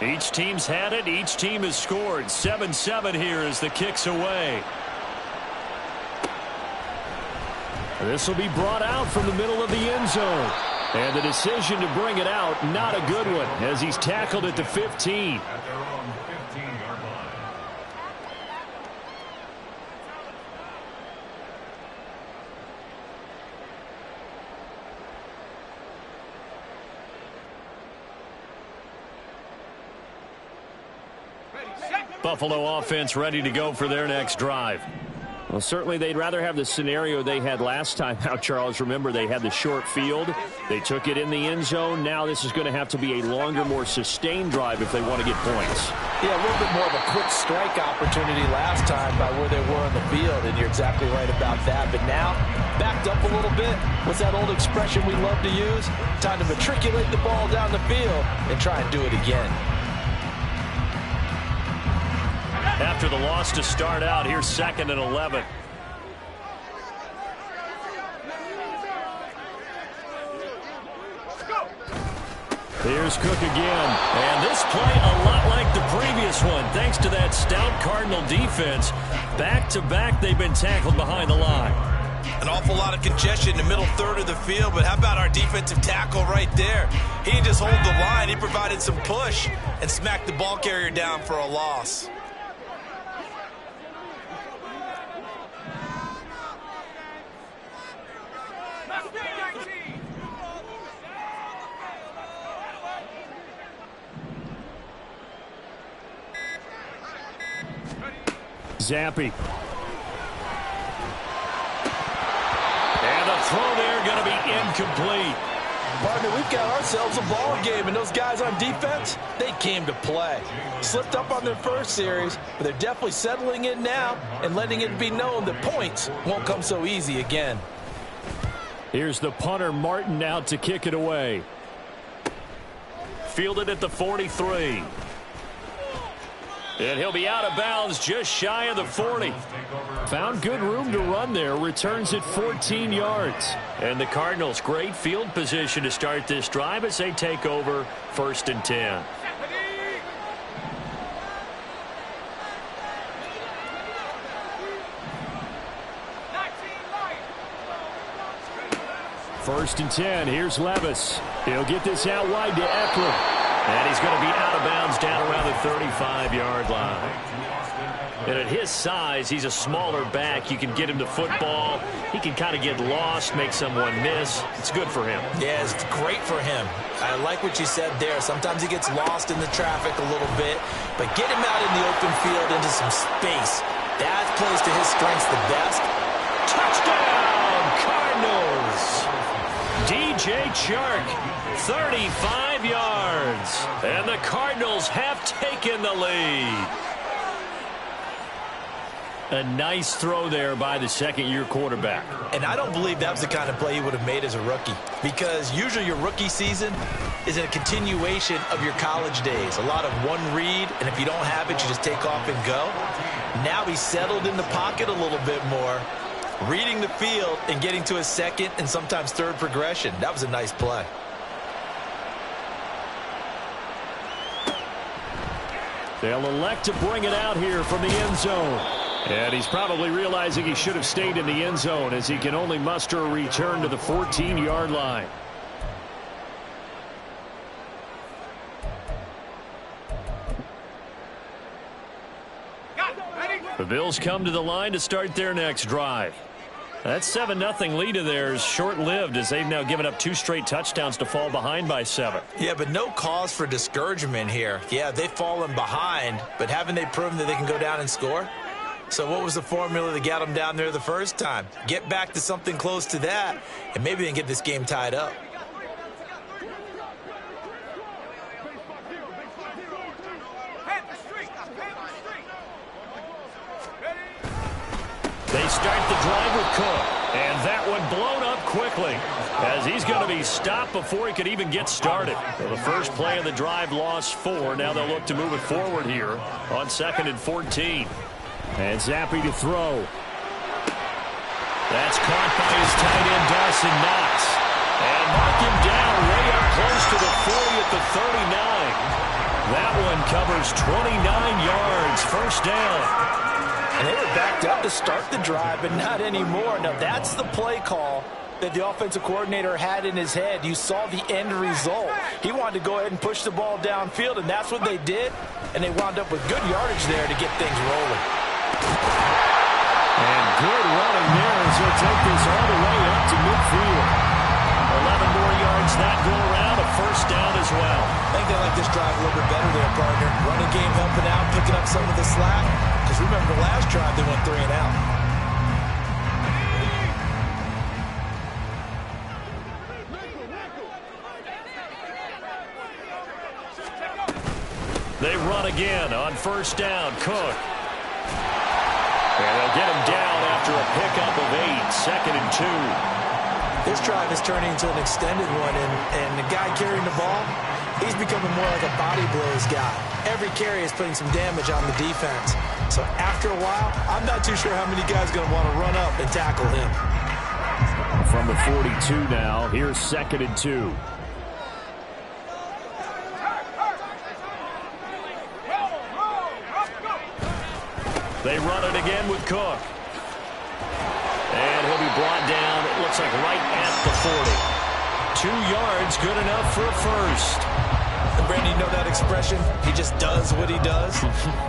Each team's had it. Each team has scored. 7-7 here as the kick's away. This will be brought out from the middle of the end zone. And the decision to bring it out, not a good one, as he's tackled at the 15. Buffalo offense ready to go for their next drive. Well, certainly they'd rather have the scenario they had last time out, Charles. Remember, they had the short field. They took it in the end zone. Now this is going to have to be a longer, more sustained drive if they want to get points. Yeah, a little bit more of a quick strike opportunity last time by where they were on the field, and you're exactly right about that. But now, backed up a little bit. What's that old expression we love to use? Time to matriculate the ball down the field and try and do it again. After the loss to start out, here's 2nd and 11. Here's Cook again. And this play a lot like the previous one. Thanks to that stout Cardinal defense. Back-to-back, they've been tackled behind the line. An awful lot of congestion in the middle third of the field, but how about our defensive tackle right there? He didn't just hold the line. He provided some push and smacked the ball carrier down for a loss. Zampi. And the throw there going to be incomplete. Partner, we've got ourselves a ball game, and those guys on defense, they came to play. Slipped up on their first series, but they're definitely settling in now and letting it be known that points won't come so easy again. Here's the punter, Martin, out to kick it away. Fielded at the 43. And he'll be out of bounds just shy of the 40. Found good room to run there. Returns at 14 yards. And the Cardinals, great field position to start this drive as they take over 1st and 10. First and 10. Here's Levis. He'll get this out wide to Eckler. And he's going to be out of bounds down around the 35-yard line. And at his size, he's a smaller back. You can get him the football. He can kind of get lost, make someone miss. It's good for him. Yeah, it's great for him. I like what you said there. Sometimes he gets lost in the traffic a little bit. But get him out in the open field into some space. That plays to his strengths the best. Touchdown, Cardinals! DJ Chark, 35 yards. And the Cardinals have taken the lead. A nice throw there by the second-year quarterback. And I don't believe that was the kind of play he would have made as a rookie, because usually your rookie season is a continuation of your college days. A lot of one read, and if you don't have it, you just take off and go. Now he's settled in the pocket a little bit more, reading the field and getting to his second and sometimes third progression. That was a nice play. They'll elect to bring it out here from the end zone. And he's probably realizing he should have stayed in the end zone as he can only muster a return to the 14-yard line. The Bills come to the line to start their next drive. That 7-0 lead of theirs short-lived as they've now given up 2 straight touchdowns to fall behind by 7. Yeah, but no cause for discouragement here. Yeah, they've fallen behind, but haven't they proven that they can go down and score? So what was the formula that got them down there the first time? Get back to something close to that, and maybe they can get this game tied up. They start the drive with Cook, and that one blown up quickly as he's going to be stopped before he could even get started. So the first play of the drive lost 4. Now they'll look to move it forward here on 2nd and 14. And Zampi to throw. That's caught by his tight end, Dawson Knox. And mark him down way up close to the 40 at the 39. That one covers 29 yards, first down. And they were backed up to start the drive, but not anymore. Now, that's the play call that the offensive coordinator had in his head. You saw the end result. He wanted to go ahead and push the ball downfield, and that's what they did. And they wound up with good yardage there to get things rolling. And good running there as he'll take this all the way up to midfield. 11 more yards that go around, a first down as well. I think they like this drive a little bit better there, partner. Running game helping out, picking up some of the slack. Because remember the last drive, they went 3 and out. They run again on first down. Cook. And they'll get him down after a pickup of 8, second and 2. This drive is turning into an extended one, and the guy carrying the ball, he's becoming more like a body blows guy. Every carry is putting some damage on the defense. So after a while, I'm not too sure how many guys are going to want to run up and tackle him. From the 42 now, here's second and 2. They run it again with Cook. And he'll be brought down, it looks like right at the 40. 2 yards, good enough for a first. And Brandon, you know that expression? He just does what he does.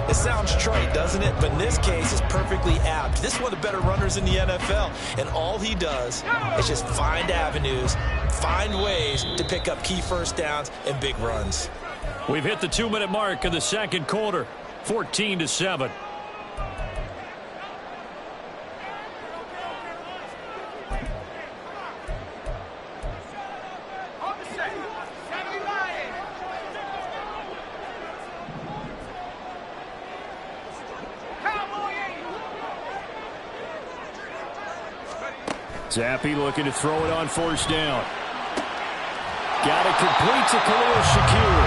It sounds trite, doesn't it? But in this case, it's perfectly apt. This is one of the better runners in the NFL. And all he does is just find avenues, find ways to pick up key first downs and big runs. We've hit the 2-minute mark of the second quarter, 14-7. Zappe looking to throw it on first down. Got it complete to Khalil Shakir.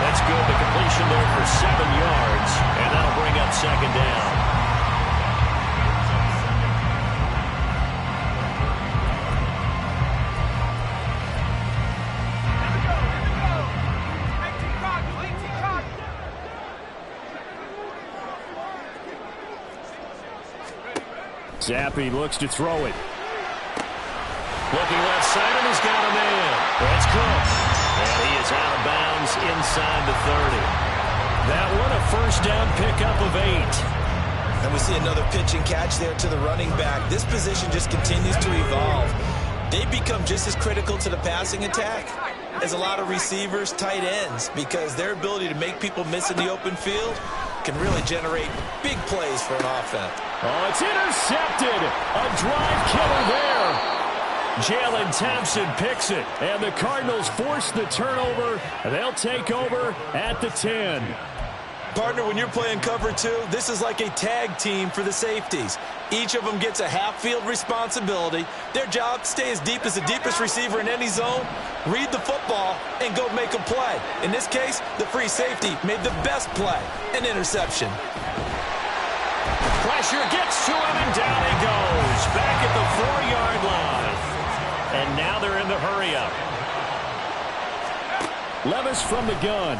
That's good. The completion there for 7 yards, and that'll bring up second down. Zappe looks to throw it. Looking left side, and he's got a man. That's Cook. And he is out of bounds inside the 30. That one, a first down pickup of 8. And we see another pitch and catch there to the running back. This position just continues to evolve. They become just as critical to the passing attack as a lot of receivers, tight ends, because their ability to make people miss in the open field can really generate big plays for an offense. Oh, it's intercepted. A drive killer there. Jalen Thompson picks it, and the Cardinals force the turnover. They'll take over at the 10. Partner, when you're playing cover 2, this is like a tag team for the safeties. Each of them gets a half-field responsibility. Their job, stay as deep as the deepest receiver in any zone, read the football, and go make a play. In this case, the free safety made the best play, an interception. Pressure gets to him, and down he goes. Back at the 4-yard line. And now they're in the hurry-up. Levis from the gun.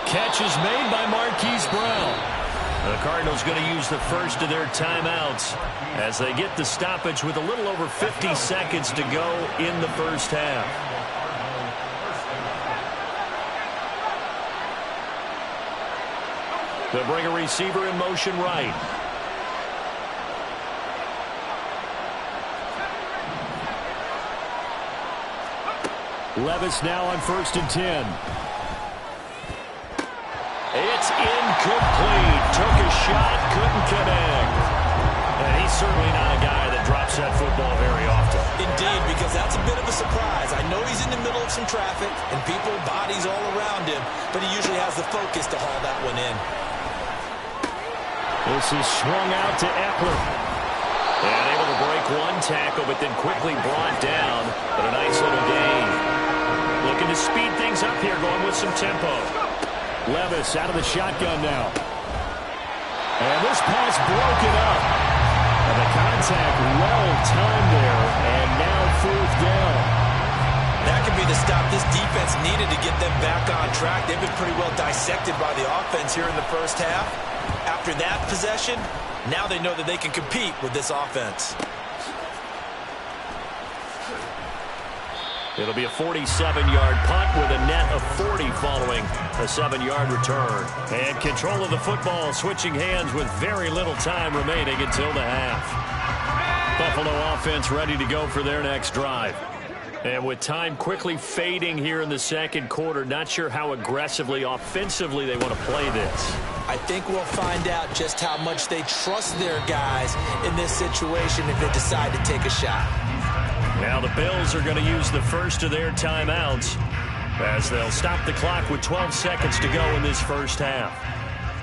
Catch is made by Marquise Brown. The Cardinals going to use the first of their timeouts as they get the stoppage with a little over 50 seconds to go in the first half. They'll bring a receiver in motion right. Levis now on 1st and 10. It's incomplete. Took a shot, couldn't connect. And he's certainly not a guy that drops that football very often. Indeed, because that's a bit of a surprise. I know he's in the middle of some traffic and people, bodies all around him, but he usually has the focus to haul that one in. This is swung out to Eckler. And able to break one tackle, but then quickly brought down. But a nice little gain. Looking to speed things up here, going with some tempo. Levis out of the shotgun now. And this pass broken up. And the contact well timed there. And now 4th down. That could be the stop this this defense needed to get them back on track. They've been pretty well dissected by the offense here in the first half. After that possession, now they know that they can compete with this offense. It'll be a 47-yard punt with a net of 40 following a 7-yard return. And control of the football switching hands with very little time remaining until the half. Buffalo offense ready to go for their next drive. And with time quickly fading here in the second quarter, not sure how aggressively, offensively they want to play this. I think we'll find out just how much they trust their guys in this situation if they decide to take a shot. Now the Bills are going to use the first of their timeouts as they'll stop the clock with 12 seconds to go in this first half.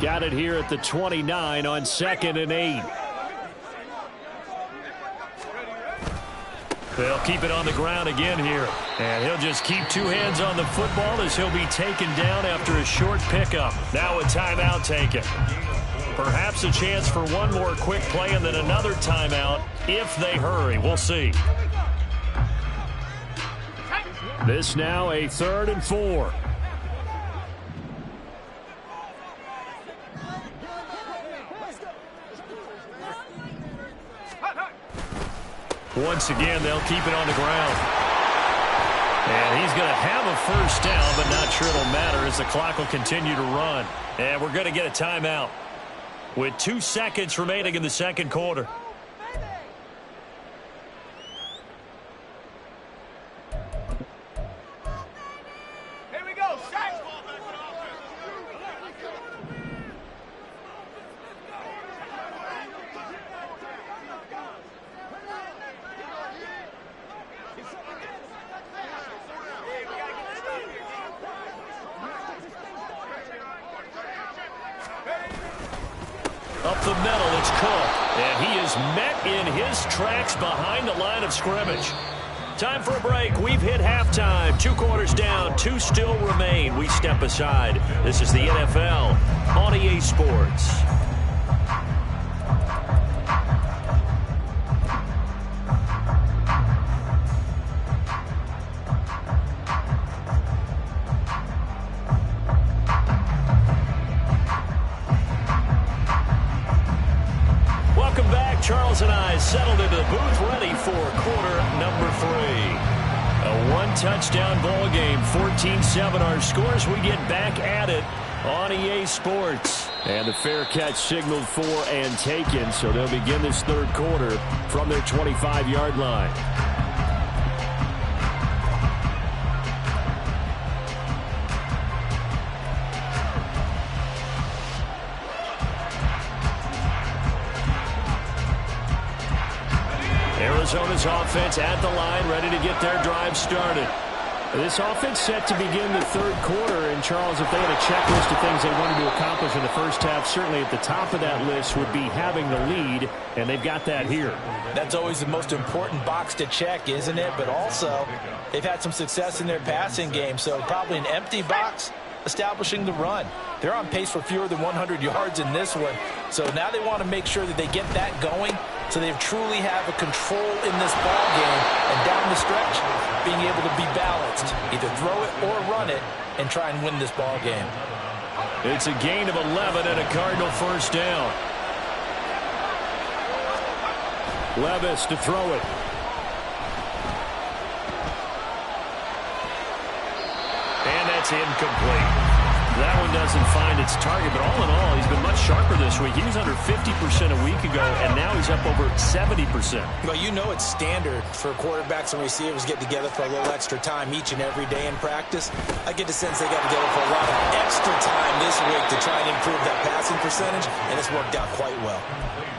Got it here at the 29 on 2nd and 8. They'll keep it on the ground again here. And he'll just keep two hands on the football as he'll be taken down after a short pickup. Now a timeout taken. Perhaps a chance for one more quick play and then another timeout if they hurry. We'll see. This now a 3rd and 4. Once again, they'll keep it on the ground. And he's going to have a first down, but not sure it'll matter as the clock will continue to run. And we're going to get a timeout with 2 seconds remaining in the second quarter. Up the middle, it's Cook. And he is met in his tracks behind the line of scrimmage. Time for a break. We've hit halftime. 2 quarters down, 2 still remain. We step aside. This is the NFL on EA Sports. Charles and I settled into the booth ready for quarter number 3. A 1-touchdown ball game, 14-7 our scores. We get back at it on EA Sports. And the fair catch signaled for and taken, so they'll begin this third quarter from their 25-yard line. Arizona's offense at the line, ready to get their drive started. This offense set to begin the third quarter, and Charles, if they had a checklist of things they wanted to accomplish in the first half, certainly at the top of that list would be having the lead, and they've got that here. That's always the most important box to check, isn't it? But also, they've had some success in their passing game, so probably an empty box establishing the run. They're on pace for fewer than 100 yards in this one, so now they want to make sure that they get that going so they truly have a control in this ball game, and down the stretch, being able to be balanced, either throw it or run it, and try and win this ball game. It's a gain of 11 and a Cardinal first down. Levis to throw it. And that's incomplete. That one doesn't find its target, but all in all, he's been much sharper this week. He was under 50% a week ago, and now he's up over 70%. Well, you know it's standard for quarterbacks and receivers get together for a little extra time each and every day in practice. I get the sense they got together for a lot of extra time this week to try and improve that passing percentage, and it's worked out quite well.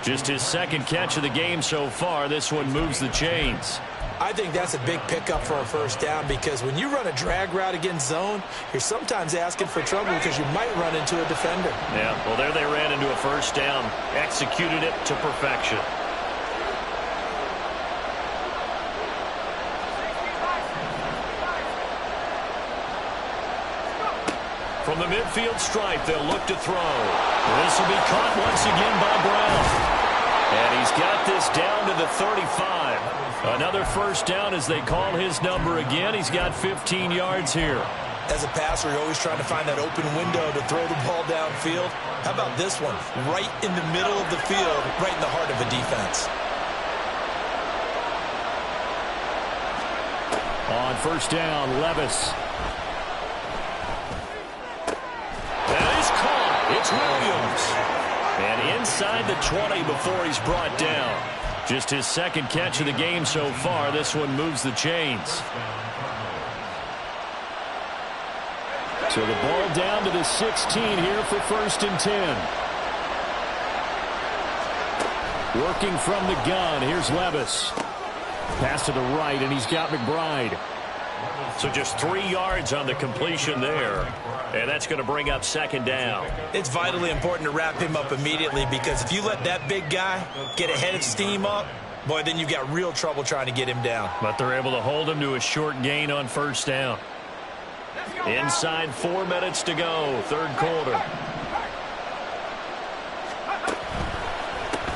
Just his second catch of the game so far. This one moves the chains. I think that's a big pickup for a first down, because when you run a drag route against zone, you're sometimes asking for trouble because you might run into a defender. Yeah, well, there they ran into a first down, executed it to perfection. From the midfield stripe, they'll look to throw. This will be caught once again by Brown. And he's got this down to the 35. Another first down as they call his number again. He's got 15 yards here. As a passer, you're always trying to find that open window to throw the ball downfield. How about this one? Right in the middle of the field, right in the heart of a defense. On first down, Levis. That is caught. It's Williams. And inside the 20 before he's brought down. Just his second catch of the game so far. This one moves the chains. So the ball down to the 16 here for 1st and 10. Working from the gun. Here's Levis. Pass to the right, and he's got McBride. So just 3 yards on the completion there. And that's going to bring up 2nd down. It's vitally important to wrap him up immediately, because if you let that big guy get ahead of steam up, boy, then you've got real trouble trying to get him down. But they're able to hold him to a short gain on 1st down. Inside 4 minutes to go, 3rd quarter.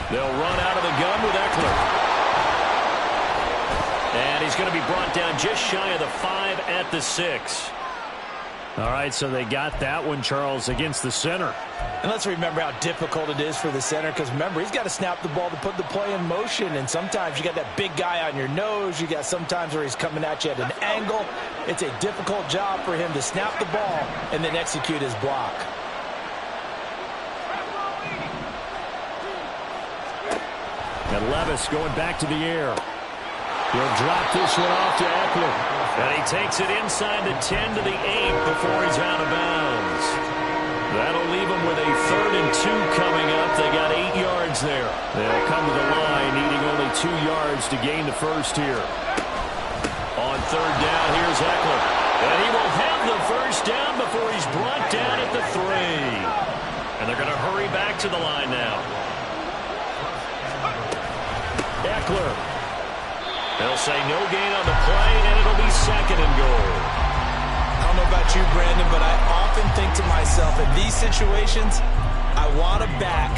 They'll run out of the gun with Eckler. And he's going to be brought down just shy of the 5 at the 6. All right, so they got that one, Charles, against the center. And let's remember how difficult it is for the center, because remember, he's got to snap the ball to put the play in motion, and sometimes you got that big guy on your nose. You got sometimes where he's coming at you at an angle. It's a difficult job for him to snap the ball and then execute his block. And Levis going back to the air. He'll drop this one off to Eckler. And he takes it inside the 10 to the 8 before he's out of bounds. That'll leave him with a 3rd and 2 coming up. They got 8 yards there. They'll come to the line, needing only 2 yards to gain the first here. On 3rd down, here's Eckler. And he will have the first down before he's brought down at the 3. And they're going to hurry back to the line now. Eckler. They'll say no gain on the play, and it'll be 2nd and goal. I don't know about you, Brandon, but I often think to myself, in these situations, I want a back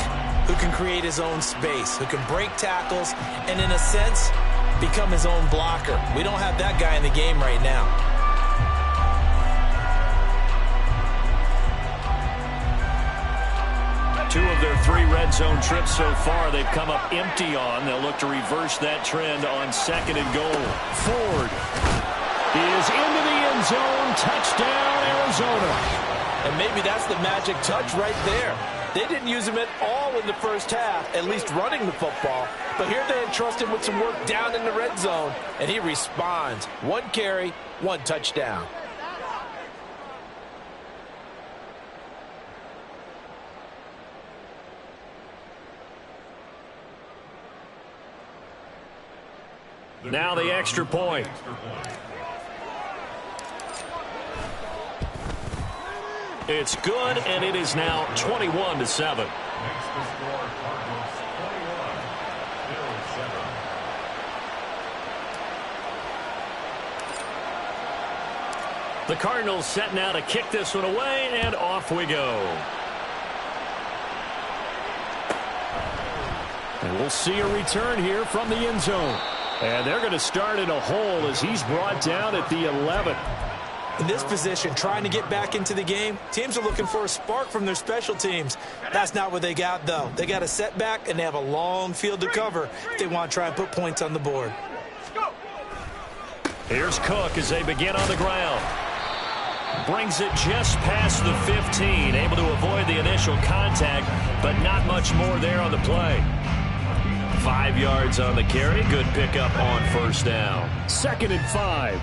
who can create his own space, who can break tackles, and in a sense, become his own blocker. We don't have that guy in the game right now. Two of their 3 red zone trips so far, they've come up empty on. They'll look to reverse that trend on 2nd and goal. Ford is into the end zone. Touchdown, Arizona. And maybe that's the magic touch right there. They didn't use him at all in the first half, at least running the football. But here they entrust him with some work down in the red zone, and he responds. 1 carry, 1 touchdown. Now the extra point. It's good, and it is now 21-7. The Cardinals set now to kick this one away, and off we go. And we'll see a return here from the end zone. And they're going to start in a hole as he's brought down at the 11. In this position, trying to get back into the game, teams are looking for a spark from their special teams. That's not what they got, though. They got a setback, and they have a long field to cover if they want to try and put points on the board. Here's Cook as they begin on the ground. Brings it just past the 15, able to avoid the initial contact, but not much more there on the play. 5 yards on the carry. Good pickup on 1st down. 2nd and 5.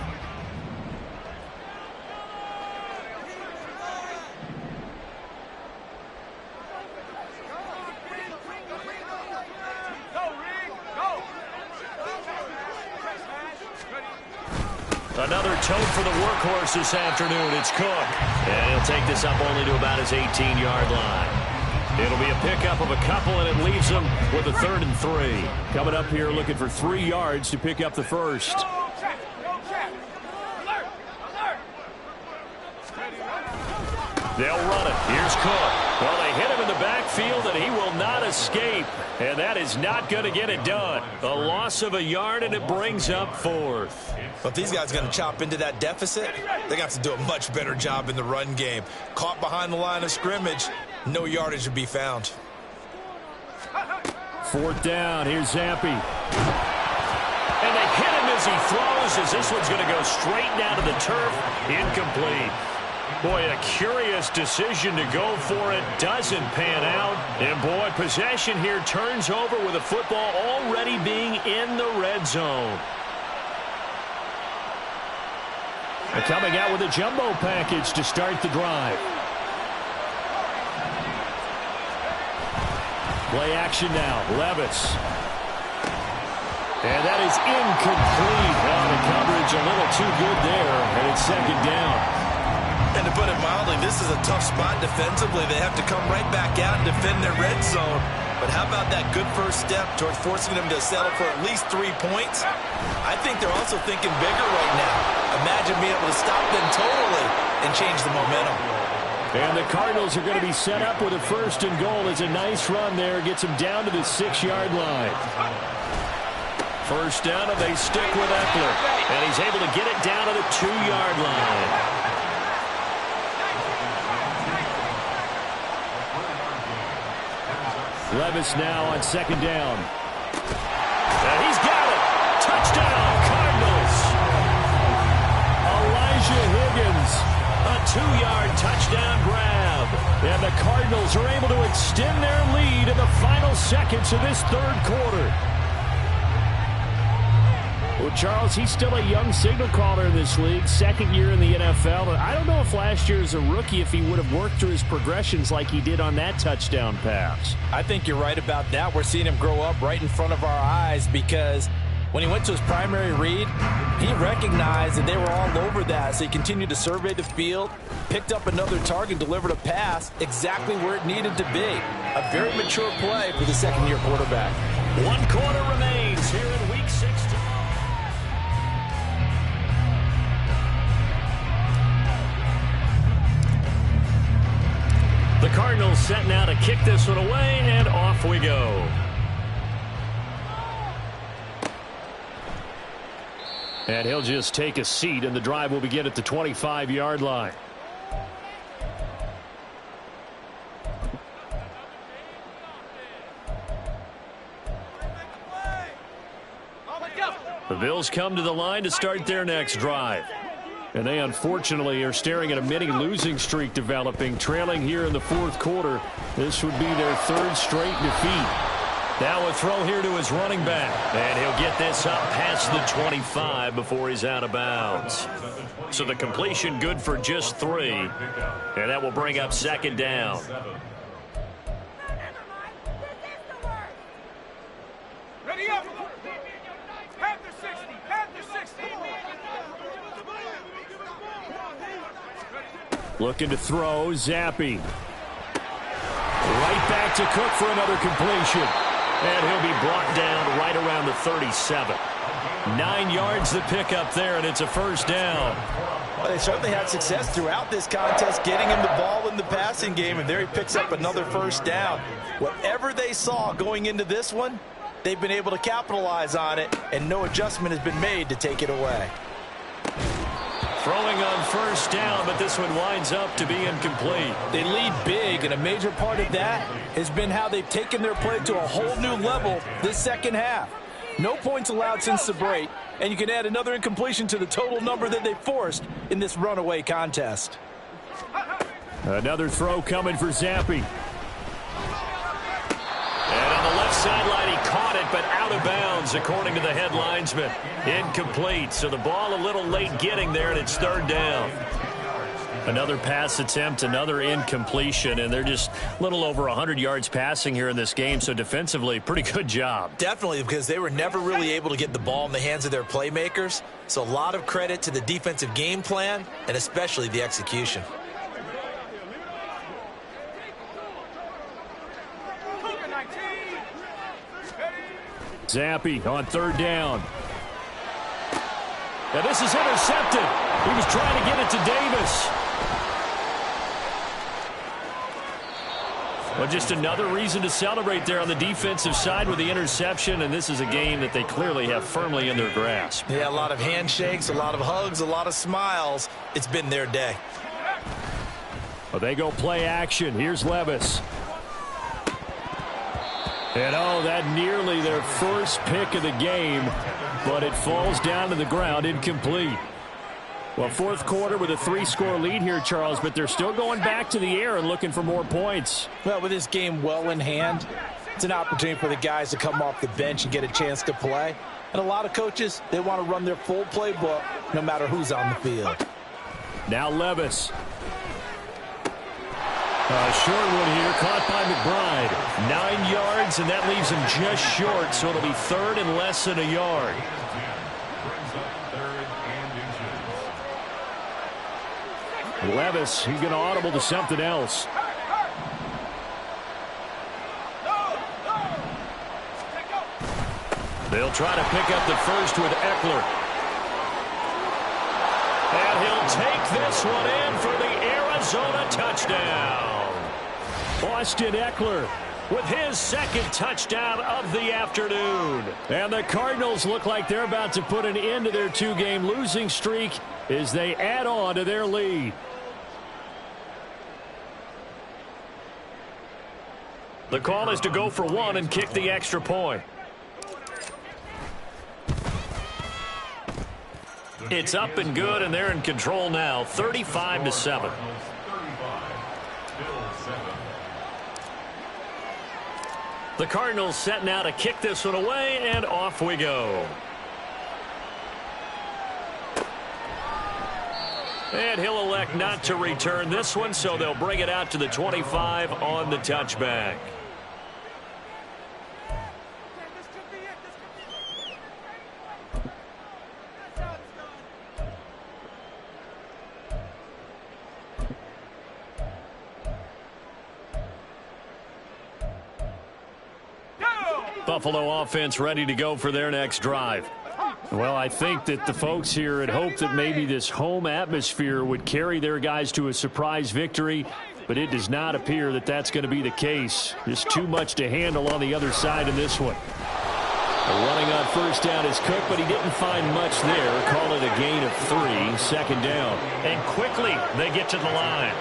Another tote for the workhorse this afternoon. It's Cook. And he'll take this up only to about his 18-yard line. It'll be a pickup of a couple, and it leaves him with a 3rd and 3. Coming up here looking for 3 yards to pick up the first. They'll run it. Here's Cook. Well, they hit him in the backfield, and he will not escape. And that is not going to get it done. A loss of a yard, and it brings up fourth. But these guys are going to chop into that deficit. They got to do a much better job in the run game. Caught behind the line of scrimmage, no yardage to be found. Fourth down. Here's Zampi. And they hit him as he throws, as this one's going to go straight down to the turf. Incomplete. Boy, a curious decision to go for it. Doesn't pan out. And, boy, possession here turns over with the football already being in the red zone. And coming out with a jumbo package to start the drive. Play action now. Levis. And that is incomplete. Well, the coverage a little too good there, and it's second down. And to put it mildly, this is a tough spot defensively. They have to come right back out and defend their red zone. But how about that good first step towards forcing them to settle for at least 3 points? I think they're also thinking bigger right now. Imagine being able to stop them totally and change the momentum. And the Cardinals are going to be set up with a first and goal. As a nice run there. Gets them down to the 6-yard line. First down, and they stick with Eckler. And he's able to get it down to the 2-yard line. Levis now on second down. And he's got it. Touchdown, Cardinals. Elijah Higgins, a 2-yard touchdown grab. And the Cardinals are able to extend their lead in the final seconds of this third quarter. Well, Charles, he's still a young signal caller in this league, second year in the NFL. I don't know if last year as a rookie, if he would have worked through his progressions like he did on that touchdown pass. I think you're right about that. We're seeing him grow up right in front of our eyes because when he went to his primary read, he recognized that they were all over that. So he continued to survey the field, picked up another target, delivered a pass exactly where it needed to be. A very mature play for the second-year quarterback. 1 quarter remains here in Week 16. The Cardinals set now to kick this one away, and off we go. And he'll just take a seat, and the drive will begin at the 25-yard line. The Bills come to the line to start their next drive. And they unfortunately are staring at a mini losing streak developing, trailing here in the fourth quarter. This would be their third straight defeat. Now a throw here to his running back. And he'll get this up past the 25 before he's out of bounds. So the completion good for just 3. And that will bring up second down. Ready up! Panther 60! Panther 60! Looking to throw, Zampi. Right back to Cook for another completion. And he'll be brought down right around the 37. 9 yards the pick up there, and it's a first down. Well, they certainly had success throughout this contest, getting him the ball in the passing game, and there he picks up another first down. Whatever they saw going into this one, they've been able to capitalize on it, and no adjustment has been made to take it away. Throwing on first down, but this one winds up to be incomplete. They lead big, and a major part of that has been how they've taken their play to a whole new level this second half. No points allowed since the break, and you can add another incompletion to the total number that they forced in this runaway contest. Another throw coming for Zampi. And on the left sideline, he caught it, but out of bounds, according to the head linesman. Incomplete, so the ball a little late getting there, and it's third down. Another pass attempt, another incompletion, and they're just a little over 100 yards passing here in this game, so defensively, pretty good job. Definitely, because they were never really able to get the ball in the hands of their playmakers, so a lot of credit to the defensive game plan, and especially the execution. Zampi on third down. Now this is intercepted. He was trying to get it to Davis. Well, just another reason to celebrate there on the defensive side with the interception, and this is a game that they clearly have firmly in their grasp. Yeah, a lot of handshakes, a lot of hugs, a lot of smiles. It's been their day. Well, they go play action. Here's Levis. And, oh, that nearly their first pick of the game, but it falls down to the ground, incomplete. Well, fourth quarter with a 3-score lead here, Charles, but they're still going back to the air and looking for more points. Well, with this game well in hand, it's an opportunity for the guys to come off the bench and get a chance to play. And a lot of coaches, they want to run their full playbook no matter who's on the field. Now Levis. Short one here, caught by McBride. 9 yards, and that leaves him just short, so it'll be third and less than a yard. Levis, he's going to audible to something else. They'll try to pick up the first with Eckler. And he'll take this one in for the Arizona touchdown. Austin Eckler with his second touchdown of the afternoon. And the Cardinals look like they're about to put an end to their 2-game losing streak as they add on to their lead. The call is to go for one and kick the extra point. It's up and good, and they're in control now, 35-7. The Cardinals set now to kick this one away, and off we go. And he'll elect not to return this one, so they'll bring it out to the 25 on the touchback. Buffalo offense ready to go for their next drive. Well, I think that the folks here had hoped that maybe this home atmosphere would carry their guys to a surprise victory, but it does not appear that that's going to be the case. Just too much to handle on the other side in this one. Running on first down is Cook, but he didn't find much there. Call it a gain of 3, second down. And quickly they get to the line.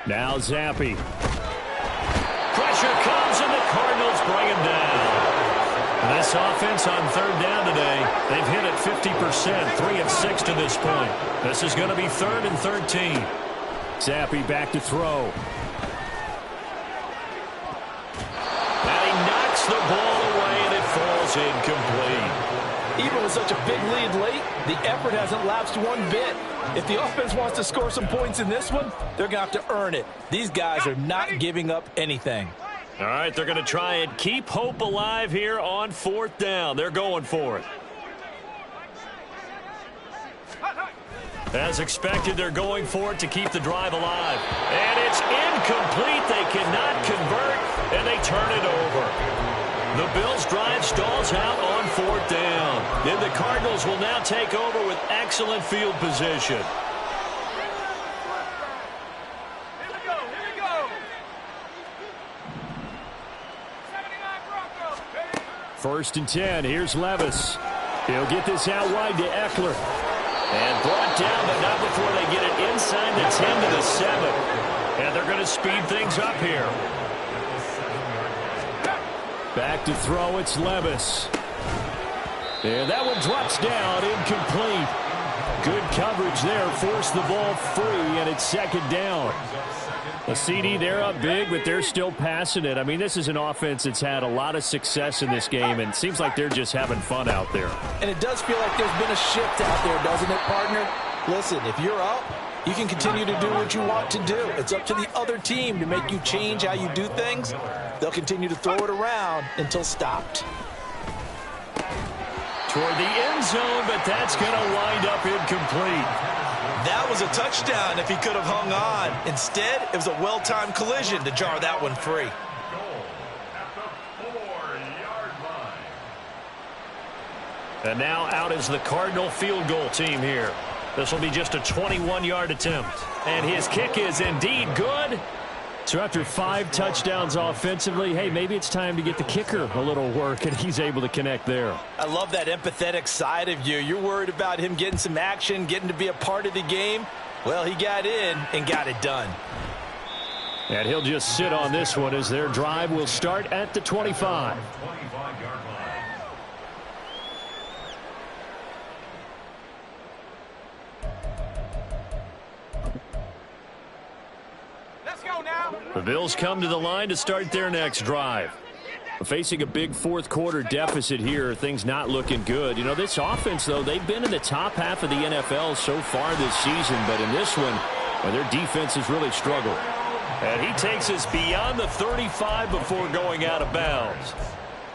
Now Zappi. Pressure comes, and the Cardinals bring him down. This offense on third down today, they've hit it 50%, 3 of 6 to this point. This is going to be 3rd and 13. Zappi back to throw. And he knocks the ball away, and it falls incomplete. Even with such a big lead late, the effort hasn't lapsed one bit. If the offense wants to score some points in this one, they're going to have to earn it. These guys are not giving up anything. All right, they're going to try and keep hope alive here on 4th down. They're going for it. As expected, they're going for it to keep the drive alive. And it's incomplete. They cannot convert, and they turn it over. The Bills' drive stalls out on 4th down. Then the Cardinals will now take over with excellent field position. Here we go, here we go. 79 Broncos, baby. 1st and 10. Here's Levis. He'll get this out wide to Eckler. And brought down, but not before they get it inside the 10 to the 7. And they're going to speed things up here. Back to throw, it's Levis. And that one drops down, incomplete. Good coverage there, forced the ball free, and it's 2nd down. The CD, they're up big, but they're still passing it. I mean, this is an offense that's had a lot of success in this game, and it seems like they're just having fun out there. And it does feel like there's been a shift out there, doesn't it, partner? Listen, if you're up, you can continue to do what you want to do. It's up to the other team to make you change how you do things. They'll continue to throw it around until stopped. Toward the end zone, but that's going to wind up incomplete. That was a touchdown if he could have hung on. Instead, it was a well-timed collision to jar that one free. And now out is the Cardinal field goal team here. This will be just a 21-yard attempt. And his kick is indeed good. So after 5 touchdowns offensively, hey, maybe it's time to get the kicker a little work, and he's able to connect there. I love that empathetic side of you. You're worried about him getting some action, getting to be a part of the game. Well, he got in and got it done. And he'll just sit on this one as their drive will start at the 25. Let's go now. The Bills come to the line to start their next drive. Facing a big fourth-quarter deficit here, things not looking good. You know, this offense, though, they've been in the top half of the NFL so far this season, but in this one, well, their defense has really struggled. And he takes us beyond the 35 before going out of bounds.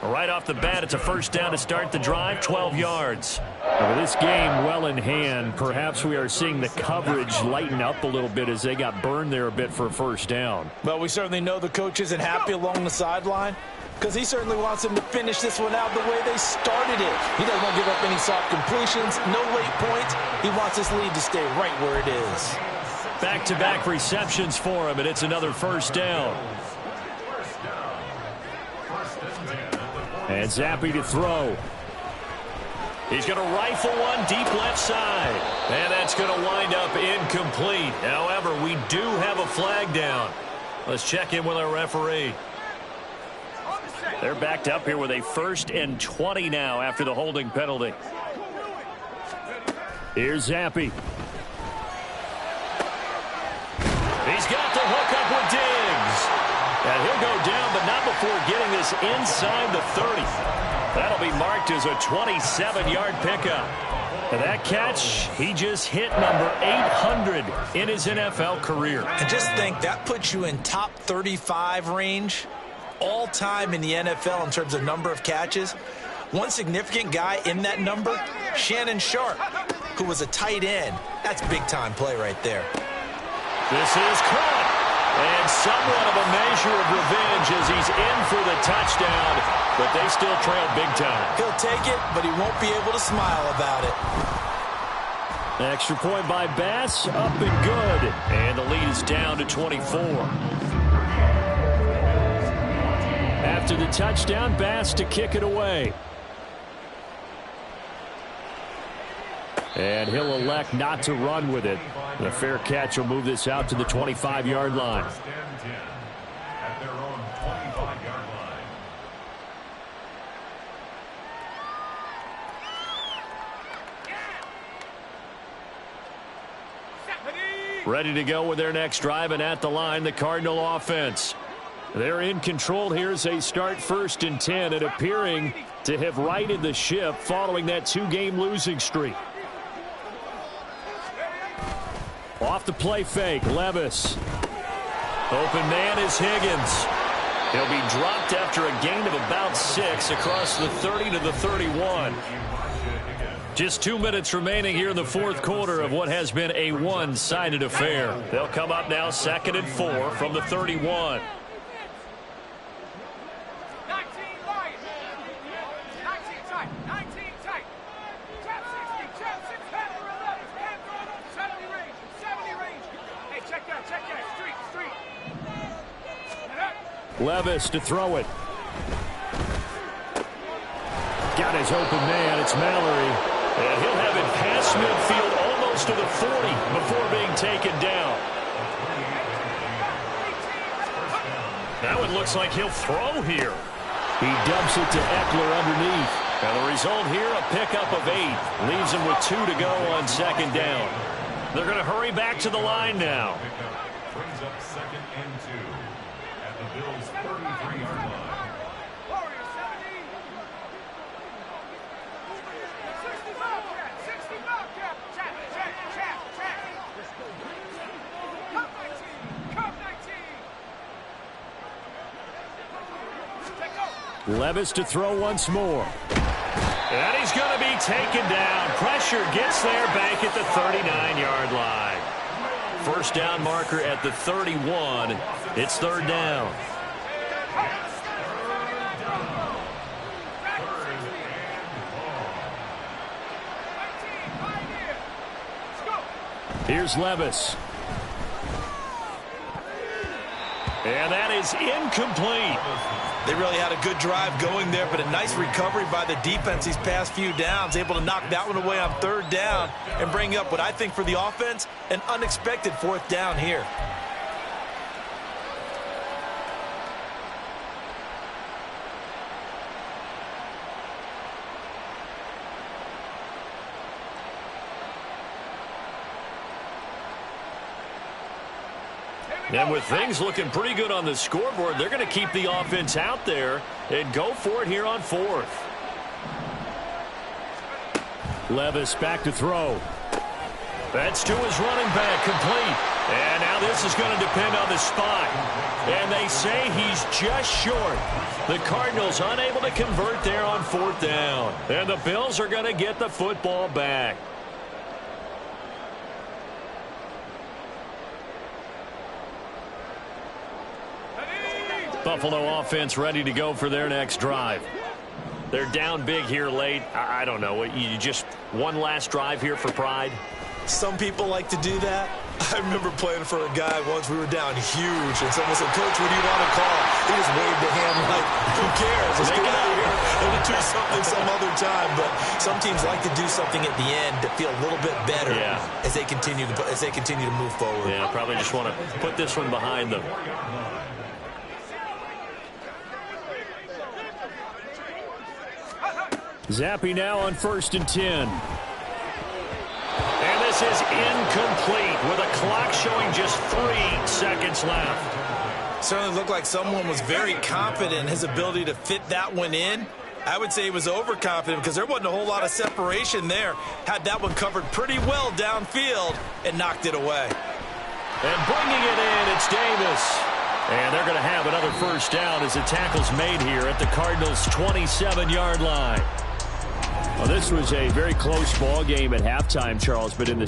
Right off the bat, it's a first down to start the drive, 12 yards. With this game well in hand, perhaps we are seeing the coverage lighten up a little bit as they got burned there a bit for a first down. Well, we certainly know the coach isn't happy along the sideline because he certainly wants them to finish this one out the way they started it. He doesn't want to give up any soft completions, no late points. He wants this lead to stay right where it is. Back-to-back receptions for him, and it's another first down. And Zappe to throw. He's going to rifle one deep left side. And that's going to wind up incomplete. However, we do have a flag down. Let's check in with our referee. They're backed up here with a 1st and 20 now after the holding penalty. Here's Zappe. He's got the hook up with Diggs. And he'll go down, but not before getting this inside the 30. That'll be marked as a 27-yard pickup. And that catch, he just hit number 800 in his NFL career. And just think, that puts you in top 35 range all time in the NFL in terms of number of catches. One significant guy in that number, Shannon Sharpe, who was a tight end. That's big-time play right there. This is caught. And somewhat of a measure of revenge as he's in for the touchdown, but they still trail big time. He'll take it, but he won't be able to smile about it. Extra point by Bass, up and good. And the lead is down to 24. After the touchdown, Bass to kick it away. And he'll elect not to run with it. The fair catch will move this out to the 25-yard line. Ready to go with their next drive, and at the line, the Cardinal offense. They're in control here as they start 1st and 10 and appearing to have righted the ship following that 2-game losing streak. Off the play fake, Levis. Open man is Higgins. He'll be dropped after a gain of about 6 across the 30 to the 31. Just 2 minutes remaining here in the fourth quarter of what has been a one-sided affair. They'll come up now 2nd and 4 from the 31. 19 Lions. 19 tight. 19 tight. Trap 60. Trap 6. Hand for 11. Hand for 70 range. 70 range. Hey, check that. Check that. Street. Levis to throw it. Got his open man. It's Mallory. And he'll have it past midfield almost to the 40 before being taken down. Now it looks like he'll throw here. He dumps it to Eckler underneath. And the result here, a pickup of 8. Leaves him with 2 to go on 2nd down. They're going to hurry back to the line now. Brings up 2nd and 2 at the Bills' 33-yard line. Warriors 70. 60 Bobcat. Check. Cup 19. Levis to throw once more. And he's going to be taken down. Pressure gets there back at the 39-yard line. First down marker at the 31. It's 3rd down. Let's go. Here's Levis. And that is incomplete. They really had a good drive going there, but a nice recovery by the defense these past few downs, able to knock that one away on 3rd down and bring up what I think for the offense, an unexpected 4th down here. And with things looking pretty good on the scoreboard, they're going to keep the offense out there and go for it here on 4th. Levis back to throw. That's to his running back, complete. And now this is going to depend on the spot. And they say he's just short. The Cardinals unable to convert there on 4th down. And the Bills are going to get the football back. Buffalo offense ready to go for their next drive. They're down big here late. I don't know. You just one last drive here for pride? Some people like to do that. I remember playing for a guy once. We were down huge, and someone said, "Coach, what do you want to call?" He just waved a hand like, "Who cares? Let's get out of here and do something some other time." But some teams like to do something at the end to feel a little bit better as they continue to move forward. Yeah, probably just want to put this one behind them. Zappe now on 1st and 10. And this is incomplete with a clock showing just 3 seconds left. Certainly looked like someone was very confident in his ability to fit that one in. I would say he was overconfident because there wasn't a whole lot of separation there. Had that one covered pretty well downfield and knocked it away. And bringing it in, it's Davis. And they're going to have another 1st down as the tackle's made here at the Cardinals' 27-yard line. Well, this was a very close ball game at halftime, Charles, but in the